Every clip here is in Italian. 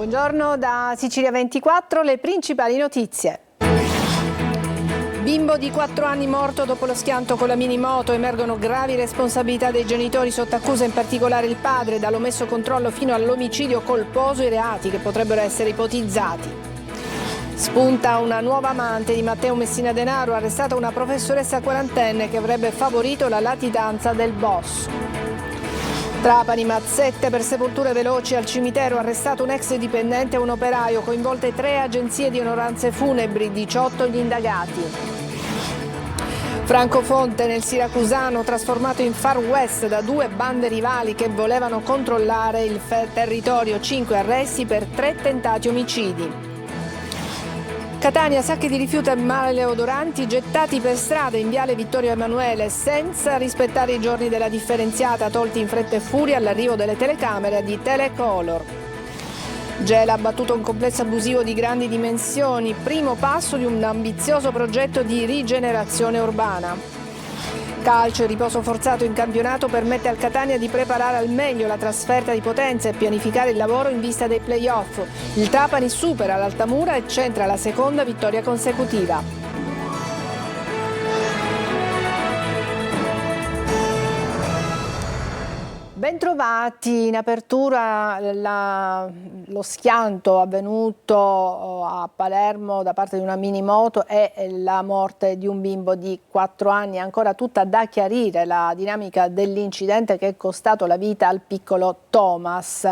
Buongiorno da Sicilia 24, le principali notizie. Bimbo di 4 anni morto dopo lo schianto con la minimoto, emergono gravi responsabilità dei genitori sotto accusa, in particolare il padre, dall'omesso controllo fino all'omicidio colposo, i reati che potrebbero essere ipotizzati. Spunta una nuova amante di Matteo Messina Denaro, arrestata una professoressa quarantenne che avrebbe favorito la latitanza del boss. Trapani, mazzette per sepolture veloci al cimitero, arrestato un ex dipendente e un operaio, coinvolte 3 agenzie di onoranze funebri, 18 gli indagati. Francofonte nel siracusano, trasformato in Far West da 2 bande rivali che volevano controllare il territorio, 5 arresti per 3 tentati omicidi. Catania, sacchi di rifiuti maleodoranti gettati per strada in viale Vittorio Emanuele senza rispettare i giorni della differenziata, tolti in fretta e furia all'arrivo delle telecamere di Telecolor. Gela ha battuto un complesso abusivo di grandi dimensioni, primo passo di un ambizioso progetto di rigenerazione urbana. Calcio e riposo forzato in campionato permette al Catania di preparare al meglio la trasferta di Potenza e pianificare il lavoro in vista dei play-off. Il Trapani supera l'Altamura e centra la seconda vittoria consecutiva. Bentrovati. In apertura lo schianto avvenuto a Palermo da parte di una minimoto e la morte di un bimbo di 4 anni. Ancora tutta da chiarire la dinamica dell'incidente che è costato la vita al piccolo Thomas.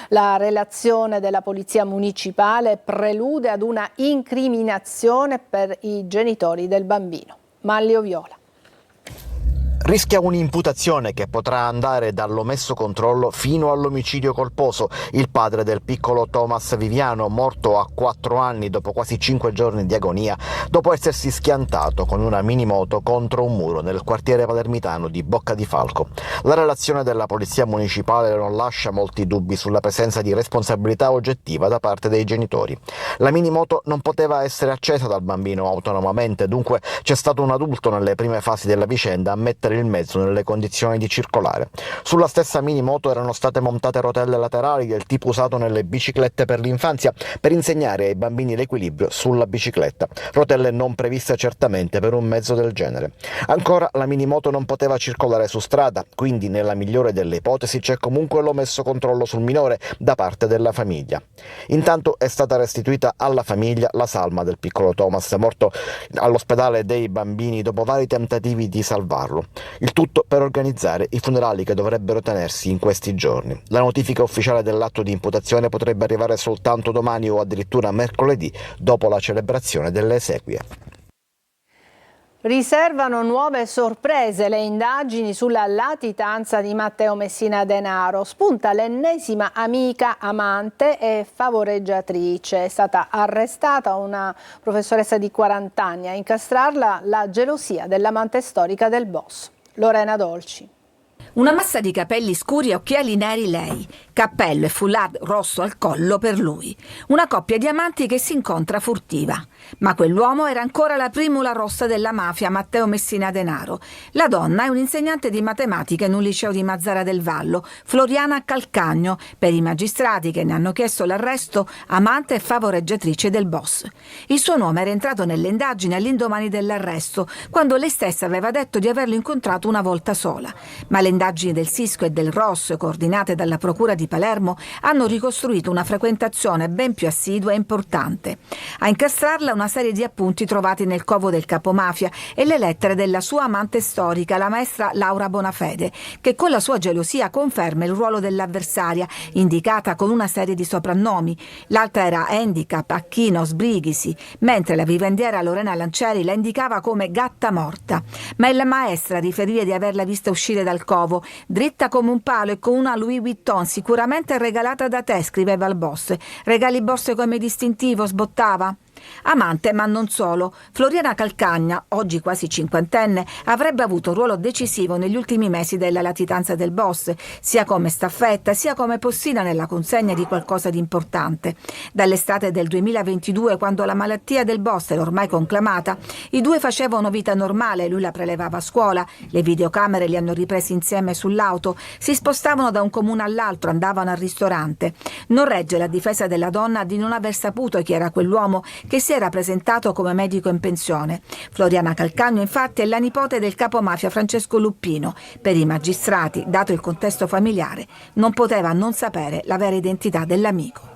La relazione della polizia municipale prelude ad una incriminazione per i genitori del bambino. Manlio Viola. Rischia un'imputazione che potrà andare dall'omesso controllo fino all'omicidio colposo. Il padre del piccolo Thomas Viviano, morto a 4 anni dopo quasi 5 giorni di agonia, dopo essersi schiantato con una minimoto contro un muro nel quartiere palermitano di Bocca di Falco. La relazione della polizia municipale non lascia molti dubbi sulla presenza di responsabilità oggettiva da parte dei genitori. La minimoto non poteva essere accesa dal bambino autonomamente, dunque c'è stato un adulto nelle prime fasi della vicenda a mettere il mezzo nelle condizioni di circolare. Sulla stessa minimoto erano state montate rotelle laterali del tipo usato nelle biciclette per l'infanzia per insegnare ai bambini l'equilibrio sulla bicicletta, rotelle non previste certamente per un mezzo del genere. Ancora, la minimoto non poteva circolare su strada, quindi nella migliore delle ipotesi c'è comunque l'omesso controllo sul minore da parte della famiglia. Intanto è stata restituita alla famiglia la salma del piccolo Thomas, morto all'ospedale dei bambini dopo vari tentativi di salvarlo. Il tutto per organizzare i funerali che dovrebbero tenersi in questi giorni. La notifica ufficiale dell'atto di imputazione potrebbe arrivare soltanto domani o addirittura mercoledì, dopo la celebrazione delle esequie. Riservano nuove sorprese le indagini sulla latitanza di Matteo Messina Denaro. Spunta l'ennesima amica, amante e favoreggiatrice. È stata arrestata una professoressa di 40 anni. A incastrarla la gelosia dell'amante storica del boss. Lorena Dolci. Una massa di capelli scuri e occhiali neri lei, cappello e foulard rosso al collo per lui. Una coppia di amanti che si incontra furtiva. Ma quell'uomo era ancora la primula rossa della mafia, Matteo Messina Denaro. La donna è un'insegnante di matematica in un liceo di Mazzara del Vallo, Floriana Calcagno, per i magistrati che ne hanno chiesto l'arresto, amante e favoreggiatrice del boss. Il suo nome era entrato nelle indagini all'indomani dell'arresto, quando lei stessa aveva detto di averlo incontrato una volta sola. Ma le indagini del Sisco e del Rosso, coordinate dalla Procura di Palermo, hanno ricostruito una frequentazione ben più assidua e importante. A incastrarla una serie di appunti trovati nel covo del capomafia e le lettere della sua amante storica, la maestra Laura Bonafede, che con la sua gelosia conferma il ruolo dell'avversaria, indicata con una serie di soprannomi. L'altra era Handicap, Acchino, Sbrighisi, mentre la vivendiera Lorena Lancieri la indicava come gatta morta. Ma la maestra riferiva di averla vista uscire dal covo, dritta come un palo e con una Louis Vuitton sicuramente regalata da te, scriveva al boss. Regali borse come distintivo, sbottava? Amante, ma non solo. Floriana Calcagna, oggi quasi cinquantenne, avrebbe avuto un ruolo decisivo negli ultimi mesi della latitanza del boss, sia come staffetta, sia come postina nella consegna di qualcosa di importante. Dall'estate del 2022, quando la malattia del boss era ormai conclamata, i due facevano vita normale, lui la prelevava a scuola, le videocamere li hanno ripresi insieme sull'auto, si spostavano da un comune all'altro, andavano al ristorante. Non regge la difesa della donna di non aver saputo chi era quell'uomo che si era presentato come medico in pensione. Floriana Calcagno, infatti, è la nipote del capomafia Francesco Luppino. Per i magistrati, dato il contesto familiare, non poteva non sapere la vera identità dell'amico.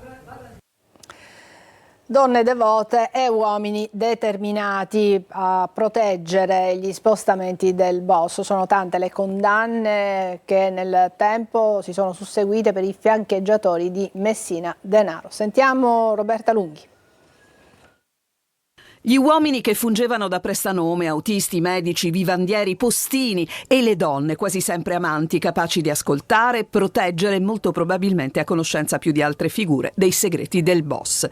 Donne devote e uomini determinati a proteggere gli spostamenti del boss. Sono tante le condanne che nel tempo si sono susseguite per i fiancheggiatori di Messina Denaro. Sentiamo Roberta Lunghi. Gli uomini che fungevano da prestanome, autisti, medici, vivandieri, postini, e le donne, quasi sempre amanti, capaci di ascoltare, proteggere e molto probabilmente a conoscenza più di altre figure dei segreti del boss.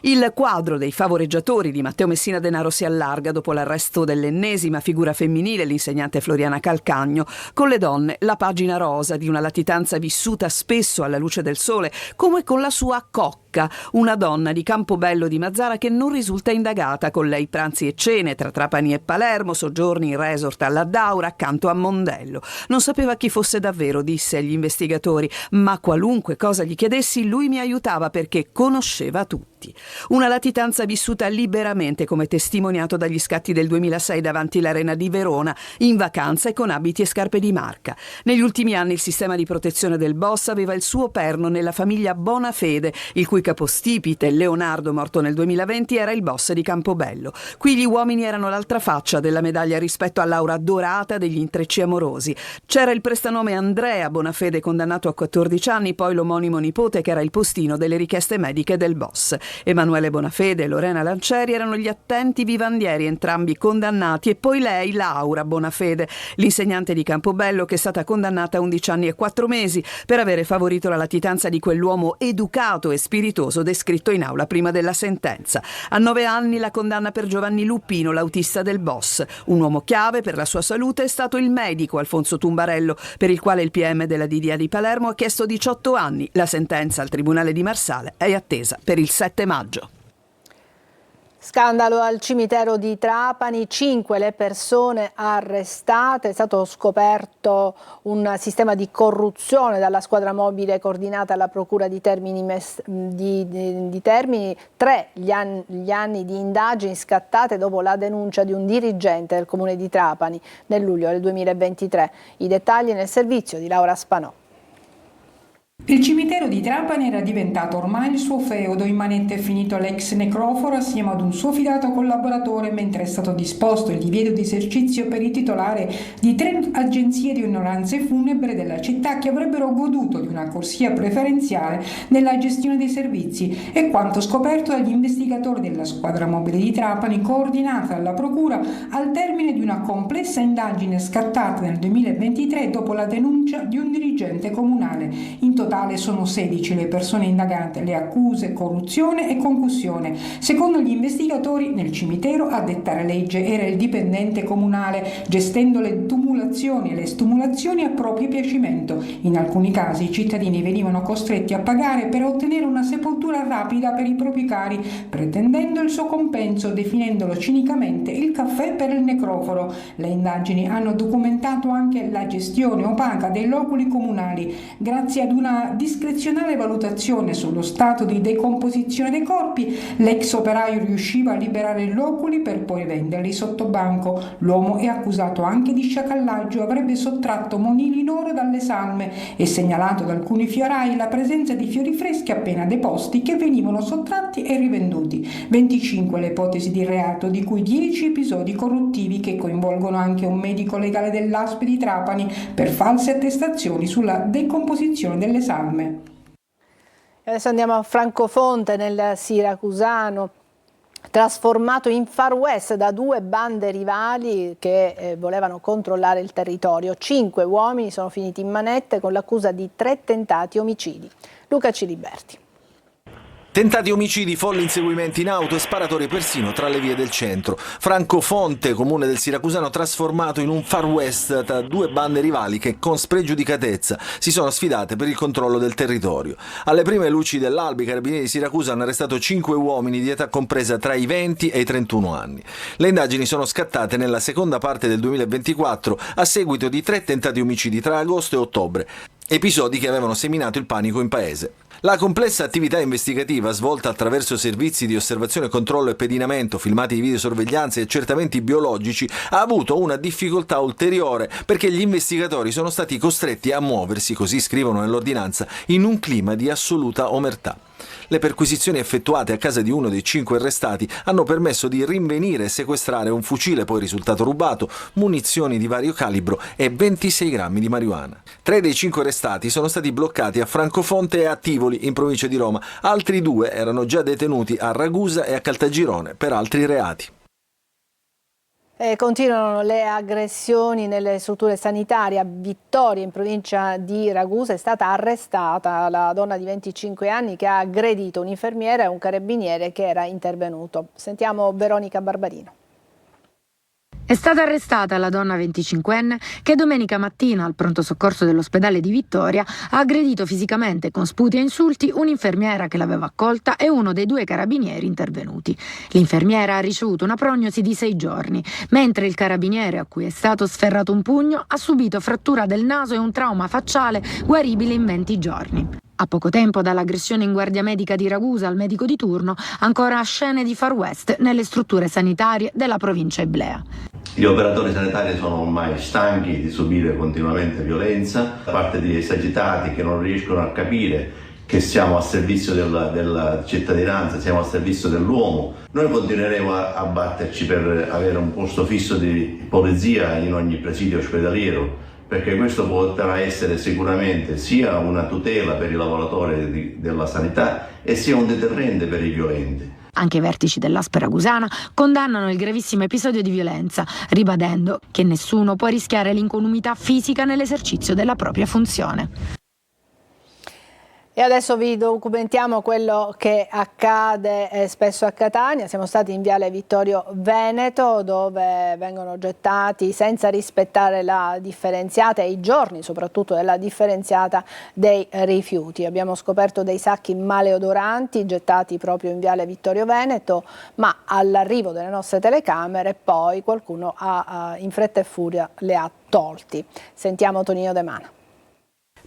Il quadro dei favoreggiatori di Matteo Messina Denaro si allarga dopo l'arresto dell'ennesima figura femminile, l'insegnante Floriana Calcagno. Con le donne la pagina rosa di una latitanza vissuta spesso alla luce del sole, come con la sua cocca, una donna di Campobello di Mazara che non risulta indagata. Con lei pranzi e cene tra Trapani e Palermo, soggiorni in resort alla Daura accanto a Mondello. Non sapeva chi fosse davvero, disse agli investigatori, ma qualunque cosa gli chiedessi lui mi aiutava perché conosceva tutti. Una latitanza vissuta liberamente, come testimoniato dagli scatti del 2006 davanti l'Arena di Verona, in vacanza e con abiti e scarpe di marca. Negli ultimi anni il sistema di protezione del boss aveva il suo perno nella famiglia Bonafede, il cui capostipite, Leonardo, morto nel 2020, era il boss di Campobello. Qui gli uomini erano l'altra faccia della medaglia rispetto all'aura dorata degli intrecci amorosi. C'era il prestanome Andrea Bonafede, condannato a 14 anni, poi l'omonimo nipote che era il postino delle richieste mediche del boss. Emanuele Bonafede e Lorena Lancieri erano gli attenti vivandieri, entrambi condannati, e poi lei, Laura Bonafede, l'insegnante di Campobello, che è stata condannata a 11 anni e 4 mesi per avere favorito la latitanza di quell'uomo educato e spiritoso descritto in aula prima della sentenza. A 9 anni la condanna per Giovanni Luppino, l'autista del boss. Un uomo chiave per la sua salute è stato il medico Alfonso Tumbarello, per il quale il PM della DDA di Palermo ha chiesto 18 anni. La sentenza al Tribunale di Marsale è attesa per il 7 maggio. Scandalo al cimitero di Trapani, 5 le persone arrestate, è stato scoperto un sistema di corruzione dalla squadra mobile coordinata alla Procura di Termini, 3 gli anni di indagini scattate dopo la denuncia di un dirigente del comune di Trapani nel luglio del 2023. I dettagli nel servizio di Laura Spanò. Il cimitero di Trapani era diventato ormai il suo feudo, immanente è finito l'ex necroforo assieme ad un suo fidato collaboratore, mentre è stato disposto il divieto di esercizio per il titolare di 3 agenzie di onoranze funebri della città che avrebbero goduto di una corsia preferenziale nella gestione dei servizi. È quanto scoperto dagli investigatori della squadra mobile di Trapani, coordinata dalla procura al termine di una complessa indagine scattata nel 2023 dopo la denuncia di un dirigente comunale. In totale sono 16 le persone indagate, le accuse corruzione e concussione. Secondo gli investigatori, nel cimitero a dettare legge era il dipendente comunale, gestendo le tumulazioni e le stumulazioni a proprio piacimento. In alcuni casi i cittadini venivano costretti a pagare per ottenere una sepoltura rapida per i propri cari, pretendendo il suo compenso, definendolo cinicamente il caffè per il necroforo. Le indagini hanno documentato anche la gestione opaca dei loculi comunali. Grazie ad una discrezionale valutazione sullo stato di decomposizione dei corpi, l'ex operaio riusciva a liberare i loculi per poi venderli sotto banco. L'uomo è accusato anche di sciacallaggio, avrebbe sottratto monili in oro dalle salme e segnalato da alcuni fiorai la presenza di fiori freschi appena deposti che venivano sottratti e rivenduti. 25 le ipotesi di reato, di cui 10 episodi corruttivi che coinvolgono anche un medico legale dell'ASP di Trapani per false attestazioni sulla decomposizione delle salme. Adesso andiamo a Francofonte, nel siracusano, trasformato in Far West da 2 bande rivali che volevano controllare il territorio. 5 uomini sono finiti in manette con l'accusa di 3 tentati omicidi. Luca Ciliberti. Tentati omicidi, folli inseguimenti in auto e sparatori persino tra le vie del centro. Francofonte, comune del siracusano trasformato in un Far West tra due bande rivali che con spregiudicatezza si sono sfidate per il controllo del territorio. Alle prime luci dell'alba i carabinieri di Siracusa hanno arrestato 5 uomini di età compresa tra i 20 e i 31 anni. Le indagini sono scattate nella seconda parte del 2024 a seguito di 3 tentati omicidi tra agosto e ottobre. Episodi che avevano seminato il panico in paese. La complessa attività investigativa svolta attraverso servizi di osservazione, controllo e pedinamento, filmati di videosorveglianza e accertamenti biologici ha avuto una difficoltà ulteriore perché gli investigatori sono stati costretti a muoversi, così scrivono nell'ordinanza, in un clima di assoluta omertà. Le perquisizioni effettuate a casa di uno dei 5 arrestati hanno permesso di rinvenire e sequestrare un fucile poi risultato rubato, munizioni di vario calibro e 26 grammi di marijuana. 3 dei 5 arrestati sono stati bloccati a Francofonte e a Tivoli, in provincia di Roma. Altri 2 erano già detenuti a Ragusa e a Caltagirone per altri reati. Continuano le aggressioni nelle strutture sanitarie. A Vittoria, in provincia di Ragusa, è stata arrestata la donna di 25 anni che ha aggredito un'infermiera e un carabiniere che era intervenuto. Sentiamo Veronica Barbarino. È stata arrestata la donna 25enne che domenica mattina al pronto soccorso dell'ospedale di Vittoria ha aggredito fisicamente con sputi e insulti un'infermiera che l'aveva accolta e uno dei 2 carabinieri intervenuti. L'infermiera ha ricevuto una prognosi di 6 giorni, mentre il carabiniere a cui è stato sferrato un pugno ha subito frattura del naso e un trauma facciale guaribile in 20 giorni. A poco tempo dall'aggressione in guardia medica di Ragusa al medico di turno, ancora scene di Far West nelle strutture sanitarie della provincia Iblea. Gli operatori sanitari sono ormai stanchi di subire continuamente violenza da parte di esagitati che non riescono a capire che siamo a servizio della cittadinanza, siamo a servizio dell'uomo. Noi continueremo a batterci per avere un posto fisso di polizia in ogni presidio ospedaliero, perché questo potrà essere sicuramente sia una tutela per i lavoratori della sanità e sia un deterrente per i violenti. Anche i vertici dell'ASP ragusana condannano il gravissimo episodio di violenza, ribadendo che nessuno può rischiare l'incolumità fisica nell'esercizio della propria funzione. E adesso vi documentiamo quello che accade spesso a Catania. Siamo stati in Viale Vittorio Veneto, dove vengono gettati senza rispettare la differenziata e i giorni soprattutto della differenziata dei rifiuti. Abbiamo scoperto dei sacchi maleodoranti gettati proprio in Viale Vittorio Veneto, ma all'arrivo delle nostre telecamere poi qualcuno in fretta e furia le ha tolti. Sentiamo Tonino De Mana.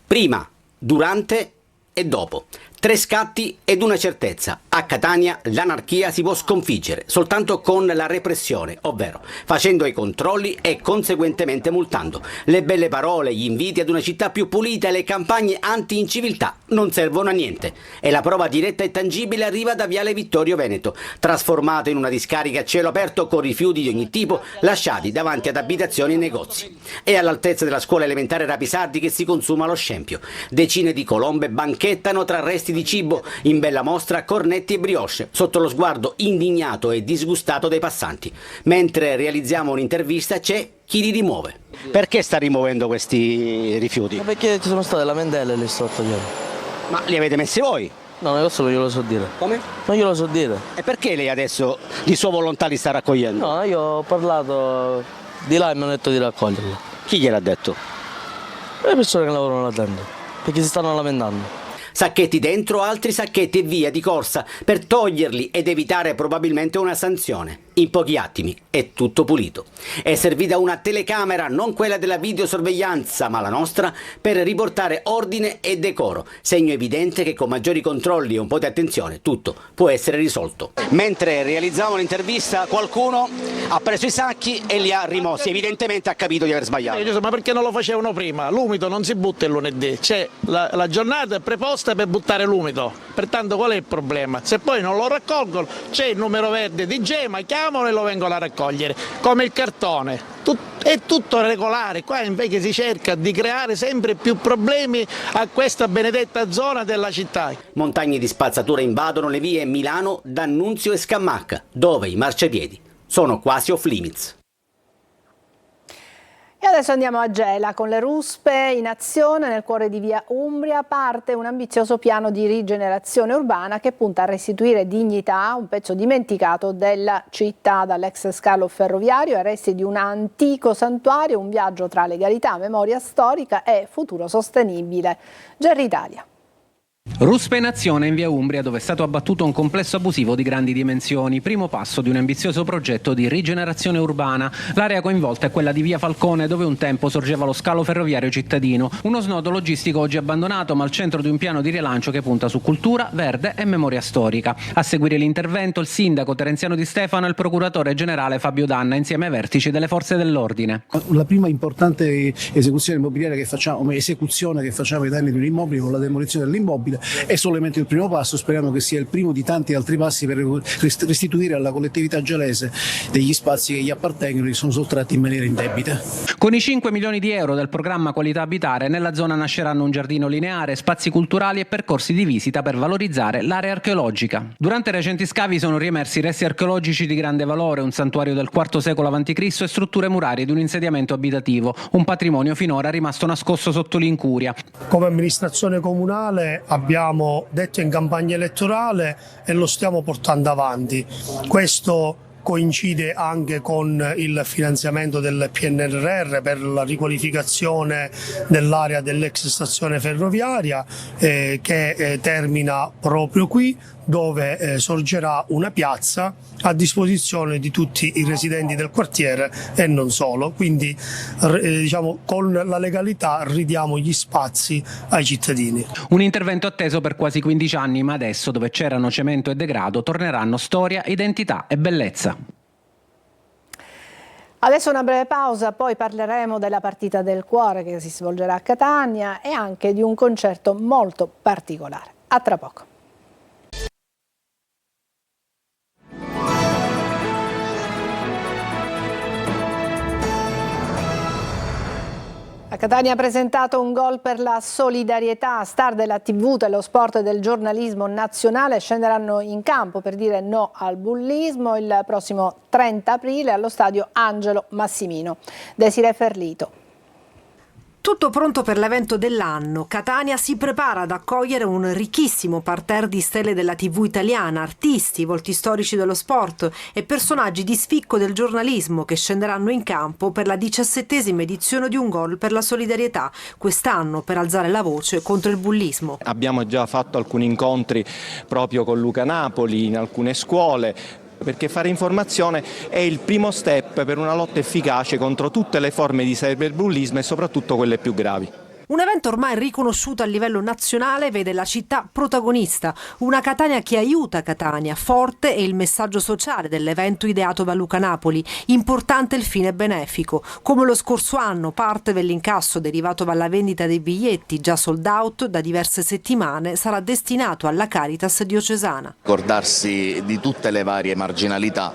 Prima, durante e dopo. 3 scatti ed una certezza. A Catania l'anarchia si può sconfiggere soltanto con la repressione, ovvero facendo i controlli e conseguentemente multando. Le belle parole, gli inviti ad una città più pulita e le campagne anti-inciviltà non servono a niente. E la prova diretta e tangibile arriva da Viale Vittorio Veneto, trasformato in una discarica a cielo aperto con rifiuti di ogni tipo lasciati davanti ad abitazioni e negozi. È all'altezza della scuola elementare Rapisardi che si consuma lo scempio. Decine di colombe banchettano tra resti di cibo, in bella mostra cornetti e brioche, sotto lo sguardo indignato e disgustato dei passanti. Mentre realizziamo un'intervista c'è chi li rimuove. Perché sta rimuovendo questi rifiuti? Ma perché ci sono state lamentele e li sto togliendo. Ma li avete messi voi? No, questo non glielo so dire. Come? Non glielo so dire. E perché lei adesso di sua volontà li sta raccogliendo? No, io ho parlato di là e mi hanno detto di raccoglierli. Chi gliel'ha detto? Le persone che lavorano là dentro, perché si stanno lamentando. Sacchetti dentro, altri sacchetti e via di corsa per toglierli ed evitare probabilmente una sanzione. In pochi attimi è tutto pulito. È servita una telecamera, non quella della videosorveglianza, ma la nostra, per riportare ordine e decoro. Segno evidente che con maggiori controlli e un po' di attenzione tutto può essere risolto. Mentre realizzavamo l'intervista, qualcuno ha preso i sacchi e li ha rimossi. Evidentemente ha capito di aver sbagliato. Ma perché non lo facevano prima? L'umido non si butta il lunedì, c'è la giornata preposta per buttare l'umido. Pertanto qual è il problema? Se poi non lo raccolgono, c'è il numero verde di Gema, chiamano e lo vengono a raccogliere, come il cartone. È tutto regolare, qua invece si cerca di creare sempre più problemi a questa benedetta zona della città. Montagne di spazzatura invadono le vie Milano, D'Annunzio e Scamacca, dove i marciapiedi sono quasi off limits. E adesso andiamo a Gela. Con le ruspe in azione nel cuore di via Umbria parte un ambizioso piano di rigenerazione urbana che punta a restituire dignità a un pezzo dimenticato della città, dall'ex scalo ferroviario ai resti di un antico santuario, un viaggio tra legalità, memoria storica e futuro sostenibile. Gerry Italia. Ruspe in azione in via Umbria, dove è stato abbattuto un complesso abusivo di grandi dimensioni, primo passo di un ambizioso progetto di rigenerazione urbana. L'area coinvolta è quella di via Falcone, dove un tempo sorgeva lo scalo ferroviario cittadino, uno snodo logistico oggi abbandonato ma al centro di un piano di rilancio che punta su cultura, verde e memoria storica. A seguire l'intervento il sindaco Terenziano Di Stefano e il procuratore generale Fabio Danna insieme ai vertici delle forze dell'ordine. La prima importante esecuzione immobiliare che facciamo ai danni di un immobile con la demolizione dell'immobile è solamente il primo passo, speriamo che sia il primo di tanti altri passi per restituire alla collettività gelese degli spazi che gli appartengono e che sono sottratti in maniera indebita. Con i 5 milioni di euro del programma Qualità Abitare, nella zona nasceranno un giardino lineare, spazi culturali e percorsi di visita per valorizzare l'area archeologica. Durante i recenti scavi sono riemersi resti archeologici di grande valore, un santuario del IV secolo a.C. e strutture murarie di un insediamento abitativo, un patrimonio finora rimasto nascosto sotto l'incuria. Come amministrazione comunale abbiamo detto in campagna elettorale e lo stiamo portando avanti. Questo coincide anche con il finanziamento del PNRR per la riqualificazione dell'area dell'ex stazione ferroviaria che termina proprio qui, dove sorgerà una piazza a disposizione di tutti i residenti del quartiere e non solo. Quindi con la legalità ridiamo gli spazi ai cittadini. Un intervento atteso per quasi 15 anni, ma adesso, dove c'erano cemento e degrado, torneranno storia, identità e bellezza. Adesso una breve pausa, poi parleremo della partita del cuore che si svolgerà a Catania e anche di un concerto molto particolare. A tra poco. A Catania ha presentato un gol per la solidarietà. Star della TV, dello sport e del giornalismo nazionale scenderanno in campo per dire no al bullismo il prossimo 30 aprile allo stadio Angelo Massimino. Desiree Ferlito. Tutto pronto per l'evento dell'anno. Catania si prepara ad accogliere un ricchissimo parterre di stelle della TV italiana, artisti, volti storici dello sport e personaggi di spicco del giornalismo che scenderanno in campo per la 17ª edizione di Un Gol per la Solidarietà, quest'anno per alzare la voce contro il bullismo. Abbiamo già fatto alcuni incontri proprio con Luca Napoli in alcune scuole, perché fare informazione è il primo step per una lotta efficace contro tutte le forme di cyberbullismo e soprattutto quelle più gravi. Un evento ormai riconosciuto a livello nazionale vede la città protagonista, una Catania che aiuta Catania, forte è il messaggio sociale dell'evento ideato da Luca Napoli, importante il fine benefico. Come lo scorso anno, parte dell'incasso derivato dalla vendita dei biglietti già sold out da diverse settimane sarà destinato alla Caritas diocesana. Ricordarsi di tutte le varie marginalità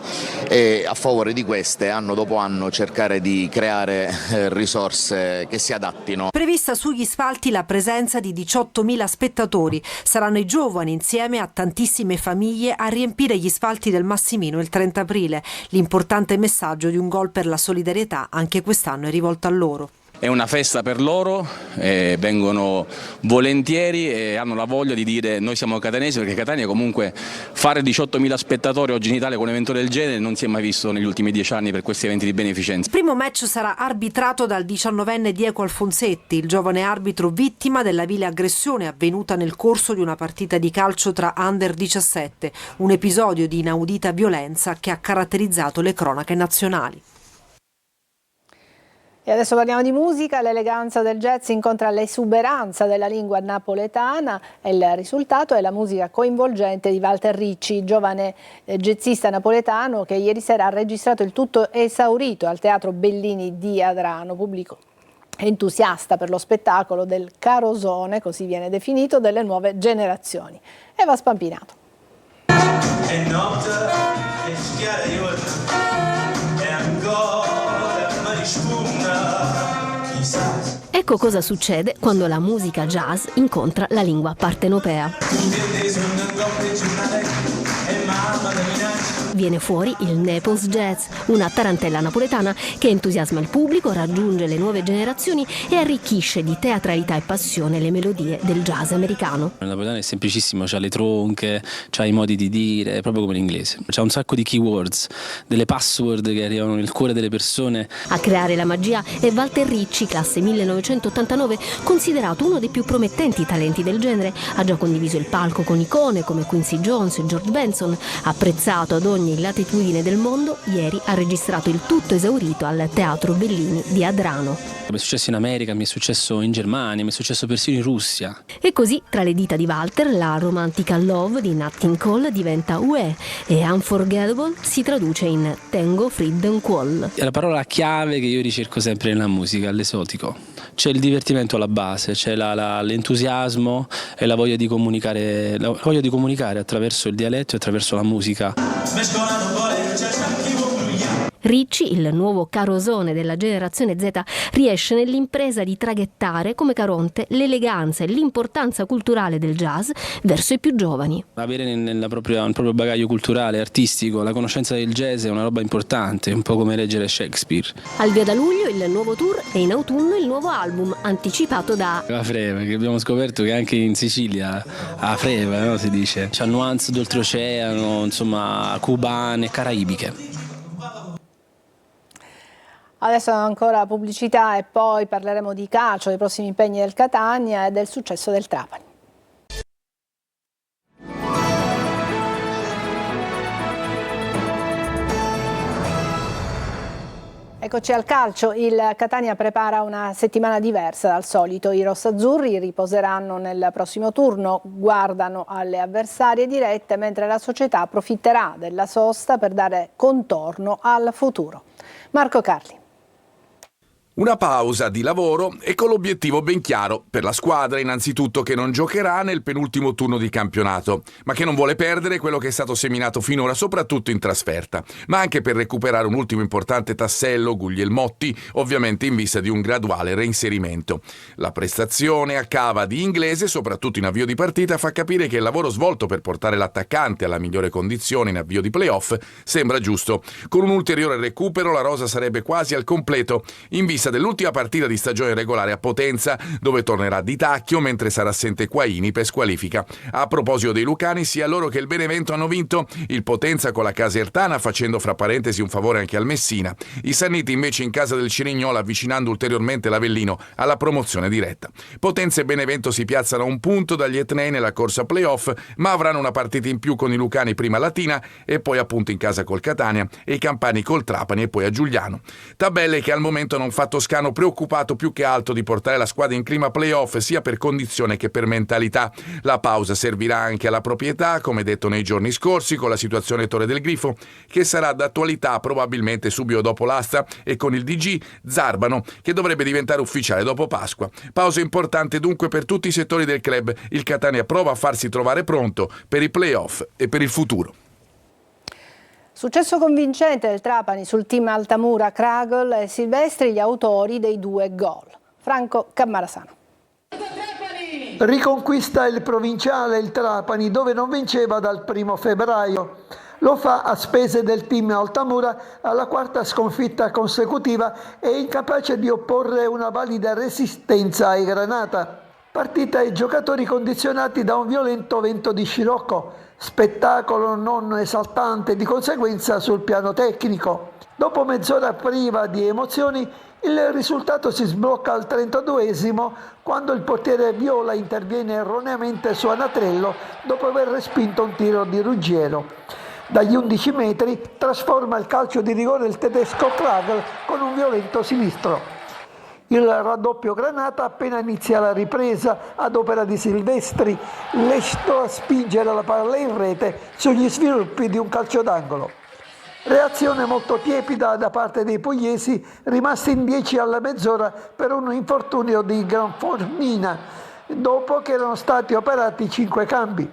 e a favore di queste anno dopo anno cercare di creare risorse che si adattino. Prevista sugli spalti la presenza di 18.000 spettatori. Saranno i giovani insieme a tantissime famiglie a riempire gli spalti del Massimino il 30 aprile. L'importante messaggio di Un Gol per la solidarietà anche quest'anno è rivolto a loro. È una festa per loro, vengono volentieri e hanno la voglia di dire noi siamo catanesi, perché Catania comunque fare 18.000 spettatori oggi in Italia con un evento del genere non si è mai visto negli ultimi 10 anni per questi eventi di beneficenza. Il primo match sarà arbitrato dal 19enne Diego Alfonsetti, il giovane arbitro vittima della vile aggressione avvenuta nel corso di una partita di calcio tra under 17, un episodio di inaudita violenza che ha caratterizzato le cronache nazionali. E adesso parliamo di musica. L'eleganza del jazz incontra l'esuberanza della lingua napoletana e il risultato è la musica coinvolgente di Walter Ricci, giovane jazzista napoletano che ieri sera ha registrato il tutto esaurito al Teatro Bellini di Adrano, pubblico entusiasta per lo spettacolo del carosone, così viene definito, delle nuove generazioni. Eva Spampinato. Ecco cosa succede quando la musica jazz incontra la lingua partenopea. viene fuori il Naples Jazz, una tarantella napoletana che entusiasma il pubblico, raggiunge le nuove generazioni e arricchisce di teatralità e passione le melodie del jazz americano. Il napoletano è semplicissimo, c'ha le tronche, c'ha i modi di dire, proprio come l'inglese. C'ha un sacco di keywords, delle password che arrivano nel cuore delle persone. A creare la magia è Walter Ricci, classe 1989, considerato uno dei più promettenti talenti del genere. Ha già condiviso il palco con icone come Quincy Jones e George Benson. Apprezzato ad ogni latitudine del mondo, ieri ha registrato il tutto esaurito al Teatro Bellini di Adrano. Mi è successo in America, mi è successo in Germania, mi è successo persino in Russia. E così, tra le dita di Walter, la romantica Love di Nat King Cole diventa Ue e Unforgettable si traduce in Tango Freedom Qual. È la parola chiave che io ricerco sempre nella musica, l'esotico. C'è il divertimento alla base, c'è l'entusiasmo e la voglia di comunicare attraverso il dialetto e attraverso la musica. Ricci, il nuovo Carosone della generazione Z, riesce nell'impresa di traghettare come Caronte l'eleganza e l'importanza culturale del jazz verso i più giovani. Avere nel proprio bagaglio culturale, artistico, la conoscenza del jazz è una roba importante, un po' come leggere Shakespeare. Al via da luglio il nuovo tour e in autunno il nuovo album anticipato da La Freva, che abbiamo scoperto che anche in Sicilia a Freva, no, si dice. C'ha nuance d'oltreoceano, insomma, cubane, caraibiche. Adesso ancora pubblicità e poi parleremo di calcio, dei prossimi impegni del Catania e del successo del Trapani. Eccoci al calcio, il Catania prepara una settimana diversa dal solito. I rossazzurri riposeranno nel prossimo turno, guardano alle avversarie dirette, mentre la società approfitterà della sosta per dare contorno al futuro. Marco Carli. Una pausa di lavoro e con l'obiettivo ben chiaro per la squadra, innanzitutto, che non giocherà nel penultimo turno di campionato, ma che non vuole perdere quello che è stato seminato finora, soprattutto in trasferta, ma anche per recuperare un ultimo importante tassello, Guglielmotti, ovviamente in vista di un graduale reinserimento. La prestazione a cava di Inglese, soprattutto in avvio di partita, fa capire che il lavoro svolto per portare l'attaccante alla migliore condizione in avvio di playoff sembra giusto. Con un ulteriore recupero la rosa sarebbe quasi al completo, in vista dell'ultima partita di stagione regolare a Potenza, dove tornerà Di Tacchio mentre sarà assente Quaini per squalifica. A proposito dei lucani, sia loro che il Benevento hanno vinto, il Potenza con la Casertana facendo fra parentesi un favore anche al Messina, i Sanniti invece in casa del Cerignola avvicinando ulteriormente l'Avellino alla promozione diretta. Potenza e Benevento si piazzano a un punto dagli etnei nella corsa playoff, ma avranno una partita in più con i lucani prima a Latina e poi appunto in casa col Catania e i campani col Trapani e poi a Giuliano. Tabelle che al momento non fa Toscano preoccupato più che altro di portare la squadra in clima playoff sia per condizione che per mentalità. La pausa servirà anche alla proprietà, come detto nei giorni scorsi, con la situazione Torre del Grifo, che sarà d'attualità probabilmente subito dopo l'asta, e con il DG Zarbano, che dovrebbe diventare ufficiale dopo Pasqua. Pausa importante dunque per tutti i settori del club. Il Catania prova a farsi trovare pronto per i playoff e per il futuro. Successo convincente del Trapani sul team Altamura, Kragel e Silvestri, gli autori dei 2 gol. Franco Cammarasano. Riconquista il provinciale il Trapani, dove non vinceva dal 1° febbraio. Lo fa a spese del team Altamura, alla 4ª sconfitta consecutiva e incapace di opporre una valida resistenza ai Granata. Partita e giocatori condizionati da un violento vento di scirocco, spettacolo non esaltante di conseguenza sul piano tecnico. Dopo mezz'ora priva di emozioni, il risultato si sblocca al 32esimo quando il portiere viola interviene erroneamente su Anatrello dopo aver respinto un tiro di Ruggiero. Dagli 11 metri trasforma il calcio di rigore il tedesco Kragel con un violento sinistro. Il raddoppio Granata appena inizia la ripresa ad opera di Silvestri, lecito a spingere la palla in rete sugli sviluppi di un calcio d'angolo. Reazione molto tiepida da parte dei pugliesi, rimasti in 10 alla mezz'ora per un infortunio di Granformina, dopo che erano stati operati 5 cambi.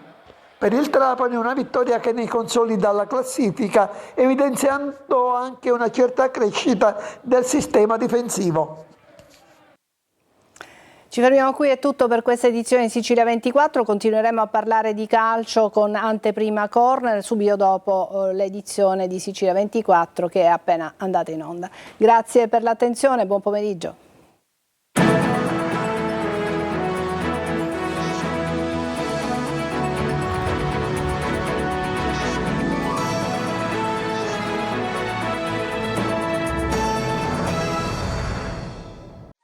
Per il Trapani una vittoria che ne consolida la classifica, evidenziando anche una certa crescita del sistema difensivo. Ci fermiamo qui, è tutto per questa edizione di Sicilia 24, continueremo a parlare di calcio con Anteprima Corner subito dopo l'edizione di Sicilia 24 che è appena andata in onda. Grazie per l'attenzione, buon pomeriggio.